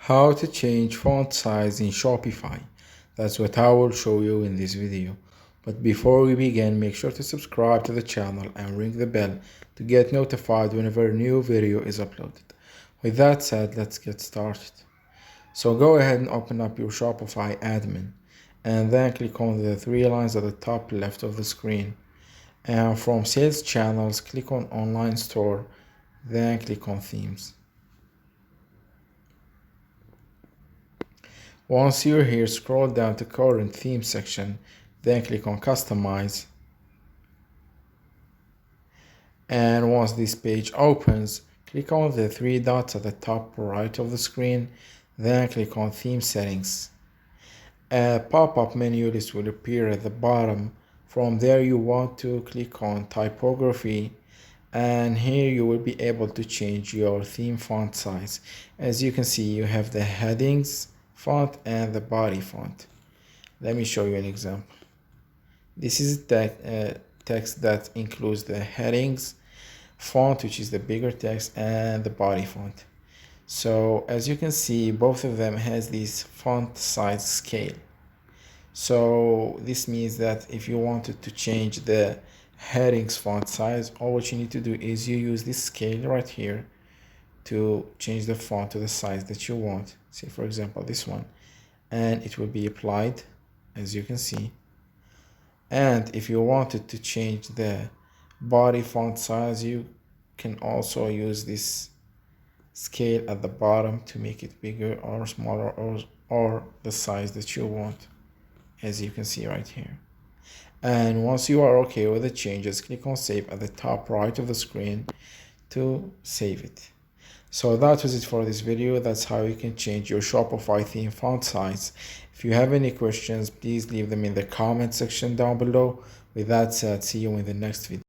How to change font size in Shopify. That's what I will show you in this video. But before we begin, make sure to subscribe to the channel and ring the bell to get notified whenever a new video is uploaded. With that said, let's get started. So go ahead and open up your Shopify admin and then click on the three lines at the top left of the screen. And from sales channels, click on online store, then click on themes. Once you're here, scroll down to current theme section, then click on customize. And once this page opens, click on the three dots at the top right of the screen, then click on theme settings. A pop-up menu list will appear at the bottom. From there you want to click on typography, and here you will be able to change your theme font size. As you can see, you have the headings font and the body font. Let me show you an example. This is text that includes the headings font, which is the bigger text, and the body font. So as you can see, both of them has this font size scale. So this means that if you wanted to change the headings font size, all what you need to do is you use this scale right here to change the font to the size that you want. Say for example this one, and it will be applied, as you can see. And if you wanted to change the body font size, you can also use this scale at the bottom to make it bigger or smaller, or the size that you want, as you can see right here. And once you are okay with the changes, click on save at the top right of the screen to save it. So that was it for this video. That's how you can change your Shopify theme font size. If you have any questions, please leave them in the comment section down below. With that said, see you in the next video.